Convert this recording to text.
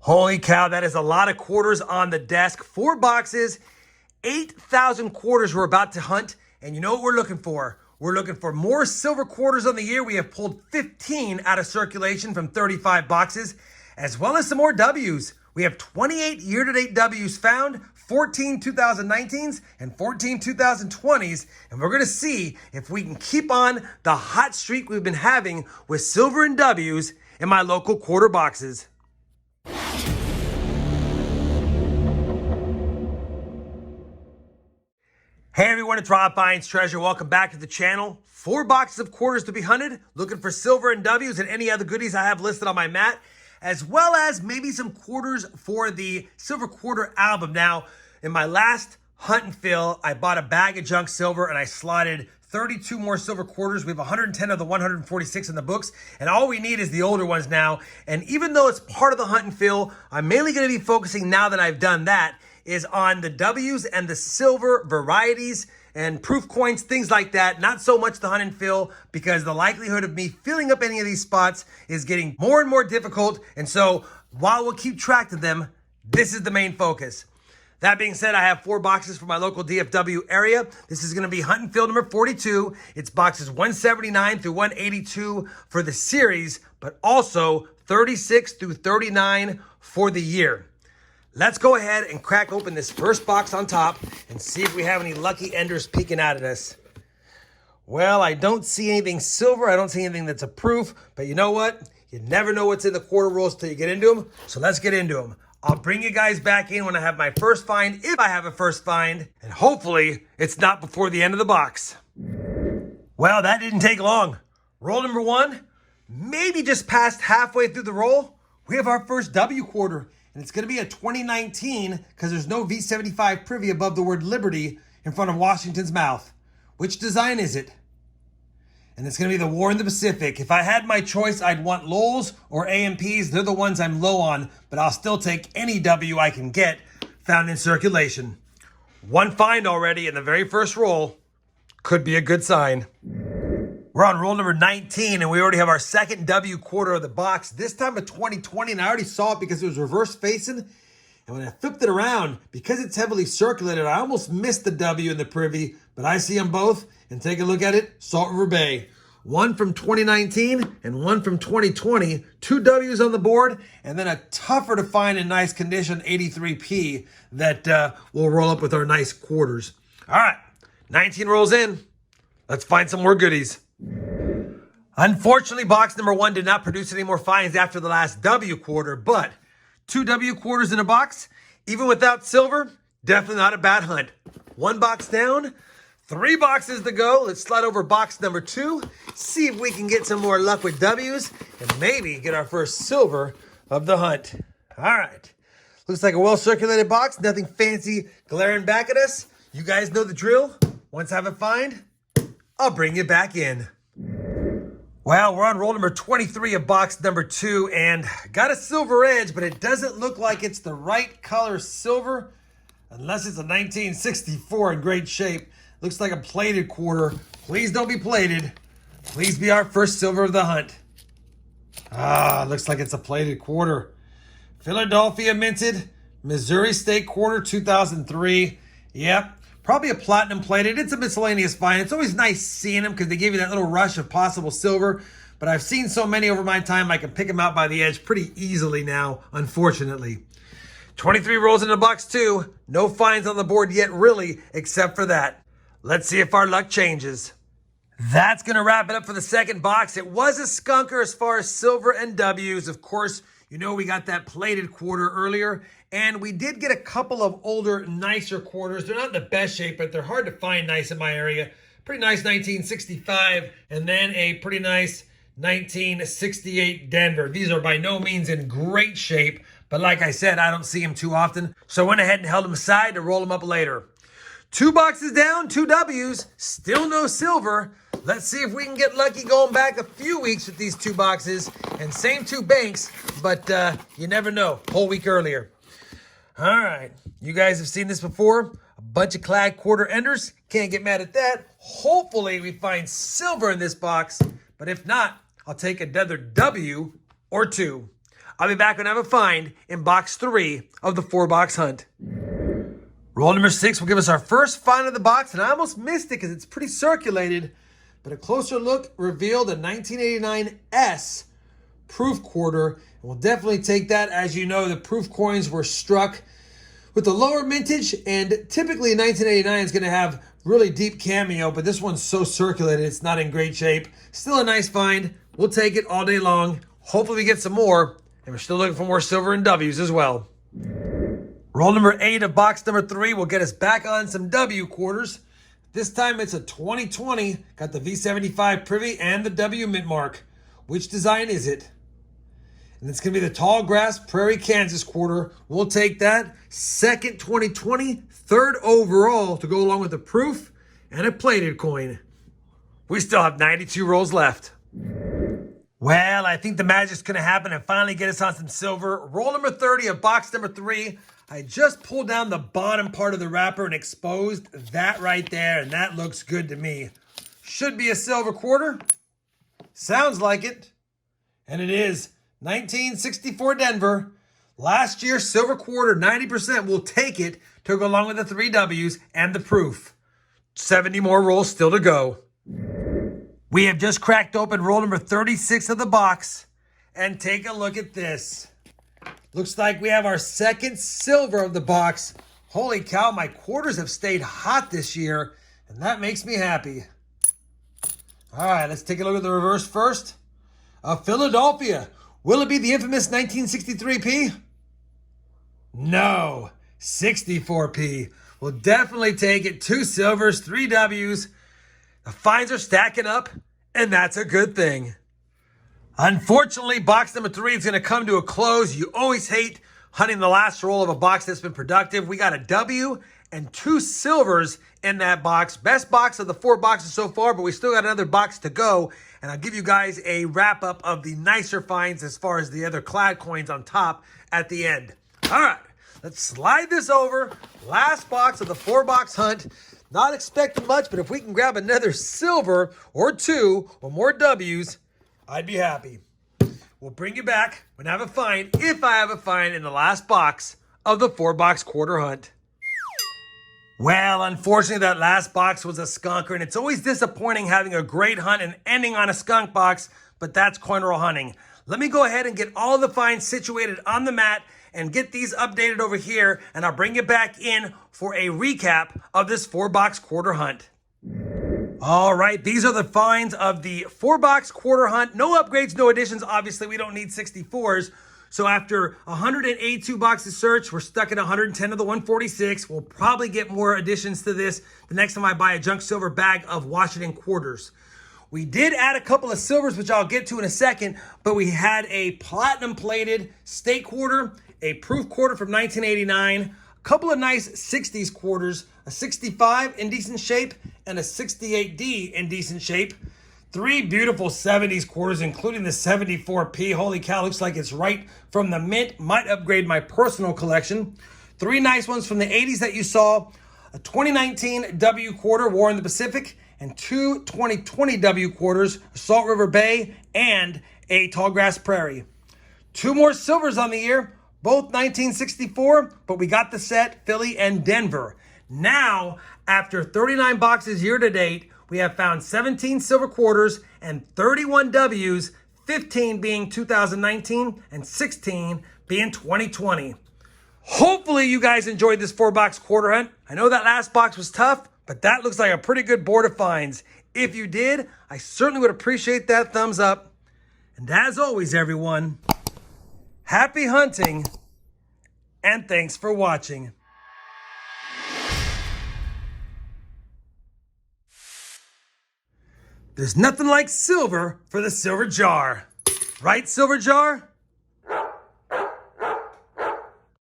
Holy cow, that is a lot of quarters on the desk. 4 boxes, 8,000 quarters we're about to hunt. And you know what we're looking for? We're looking for more silver quarters on the year. We have pulled 15 out of circulation from 35 boxes, as well as some more W's. We have 28 year-to-date W's found, 14 2019s and 14 2020s. And we're going to see if we can keep on the hot streak we've been having with silver and W's in my local quarter boxes. Hey everyone, it's RobFindsTreasure. Welcome back to the channel. 4 boxes of quarters to be hunted, looking for silver and W's and any other goodies I have listed on my mat, as well as maybe some quarters for the Silver Quarter album. Now, in my last hunt and fill, I bought a bag of junk silver and I slotted 32 more silver quarters. We have 110 of the 146 in the books, and all we need is the older ones now. And even though it's part of the hunt and fill, I'm mainly going to be focusing, now that I've done that, is on the W's and the silver varieties and proof coins, things like that. Not so much the hunt and fill, because the likelihood of me filling up any of these spots is getting more and more difficult. And so while we'll keep track of them, this is the main focus. That being said, I have 4 boxes for my local DFW area. This is going to be hunt and fill number 42. It's boxes 179 through 182 for the series, but also 36 through 39 for the year. Let's go ahead and crack open this first box on top and see if we have any lucky enders peeking out at us. Well, I don't see anything silver. I don't see anything that's a proof, but you know what? You never know what's in the quarter rolls till you get into them. So let's get into them. I'll bring you guys back in when I have my first find, if I have a first find, and hopefully it's not before the end of the box. Well, that didn't take long. Roll number 1, maybe just past halfway through the roll, we have our first W quarter. And it's going to be a 2019 because there's no V75 privy above the word Liberty in front of Washington's mouth. Which design is it? And it's going to be the War in the Pacific. If I had my choice, I'd want Lowell's or AMPs. They're the ones I'm low on, but I'll still take any W I can get found in circulation. 1 find already in the very first roll. Could be a good sign. We're on roll number 19, and we already have our second W quarter of the box, this time a 2020, and I already saw it because it was reverse facing. And when I flipped it around, because it's heavily circulated, I almost missed the W in the privy, but I see them both, and take a look at it, Salt River Bay. 1 from 2019 and 1 from 2020, 2 W's on the board, and then a tougher to find in nice condition 83P that will roll up with our nice quarters. All right, 19 rolls in. Let's find some more goodies. Unfortunately, box number 1 did not produce any more finds after the last W quarter, but 2 W quarters in a box, even without silver, definitely not a bad hunt. 1 box down, 3 boxes to go. Let's slide over box number 2, see if we can get some more luck with W's and maybe get our first silver of the hunt. All right, looks like a well-circulated box, nothing fancy glaring back at us. You guys know the drill. Once I have a find, I'll bring you back in. Well, we're on roll number 23 of box number 2 and got a silver edge, but it doesn't look like it's the right color silver unless it's a 1964 in great shape. Looks like a plated quarter. Please don't be plated. Please be our first silver of the hunt. Looks like it's a plated quarter. Philadelphia minted, Missouri State quarter 2003. Yep. Probably a platinum plated. It's a miscellaneous find. It's always nice seeing them because they give you that little rush of possible silver. But I've seen so many over my time, I can pick them out by the edge pretty easily now, unfortunately. 23 rolls into box 2. No finds on the board yet, really, except for that. Let's see if our luck changes. That's going to wrap it up for the second box. It was a skunker as far as silver and W's. Of course, you know we got that plated quarter earlier. And we did get a couple of older, nicer quarters. They're not in the best shape, but they're hard to find nice in my area. Pretty nice 1965, and then a pretty nice 1968 Denver. These are by no means in great shape, but like I said, I don't see them too often. So I went ahead and held them aside to roll them up later. 2 boxes down, 2 W's, still no silver. Let's see if we can get lucky going back a few weeks with these 2 boxes. And same 2 banks, but you never know, whole week earlier. All right, you guys have seen this before. A bunch of clad quarter enders. Can't get mad at that. Hopefully we find silver in this box, but if not, I'll take another W or 2. I'll be back when I have a find in box 3 of the 4-box hunt. Roll number 6 will give us our first find of the box, and I almost missed it because it's pretty circulated, but a closer look revealed a 1989 S proof quarter, and we'll definitely take that. As you know, the proof coins were struck with the lower mintage, and typically 1989 is going to have really deep cameo, but this one's so circulated, it's not in great shape. Still a nice find. We'll take it all day long. Hopefully we get some more, and we're still looking for more silver and W's as well. Roll number 8 of box number 3 will get us back on some W quarters. This time it's a 2020, got the V75 privy and the W mint mark. Which design is it? And it's going to be the Tall Grass Prairie Kansas quarter. We'll take that. Second 2020, third overall to go along with a proof and a plated coin. We still have 92 rolls left. Well, I think the magic's going to happen and finally get us on some silver. Roll number 30 of box number 3. I just pulled down the bottom part of the wrapper and exposed that right there, and that looks good to me. Should be a silver quarter. Sounds like it. And it is. 1964 Denver. Last year, silver quarter, 90%. We'll take it to go along with the 3 W's and the proof. 70 more rolls still to go. We have just cracked open roll number 36 of the box. And take a look at this. Looks like we have our second silver of the box. Holy cow, my quarters have stayed hot this year, and that makes me happy. All right, let's take a look at the reverse first. Philadelphia. Will it be the infamous 1963P? No, 64P. We'll definitely take it. 2 silvers, 3 W's. The finds are stacking up, and that's a good thing. Unfortunately, box number 3 is going to come to a close. You always hate hunting the last roll of a box that's been productive. We got a W and 2 silvers in that box. Best box of the 4 boxes so far, but we still got another box to go. And I'll give you guys a wrap up of the nicer finds as far as the other clad coins on top at the end. All right, let's slide this over. Last box of the 4-box hunt. Not expecting much, but if we can grab another silver or 2 or more W's, I'd be happy. We'll bring you back when I have a find, if I have a find in the last box of the 4-box quarter hunt. Well, unfortunately, that last box was a skunker, and it's always disappointing having a great hunt and ending on a skunk box, but that's coin roll hunting. Let me go ahead and get all the finds situated on the mat and get these updated over here, and I'll bring you back in for a recap of this 4-box quarter hunt. All right, these are the finds of the 4-box quarter hunt. No upgrades, no additions. Obviously, we don't need 64s. So after 182 boxes searched, we're stuck at 110 of the 146. We'll probably get more additions to this the next time I buy a junk silver bag of Washington quarters. We did add a couple of silvers, which I'll get to in a second, but we had a platinum plated state quarter, a proof quarter from 1989, a couple of nice 60s quarters, a 65 in decent shape, and a 68D in decent shape. 3 beautiful 70s quarters, including the 74P. Holy cow, looks like it's right from the mint. Might upgrade my personal collection. 3 nice ones from the 80s that you saw. A 2019 W quarter, War in the Pacific, and 2 2020 W quarters, Salt River Bay, and a Tallgrass Prairie. 2 more silvers on the year, both 1964, but we got the set, Philly and Denver. Now, after 39 boxes year to date, we have found 17 silver quarters and 31 W's, 15 being 2019 and 16 being 2020. Hopefully you guys enjoyed this 4-box quarter hunt. I know that last box was tough, but that looks like a pretty good board of finds. If you did, I certainly would appreciate that thumbs up. And as always, everyone, happy hunting and thanks for watching. There's nothing like silver for the silver jar. Right, silver jar?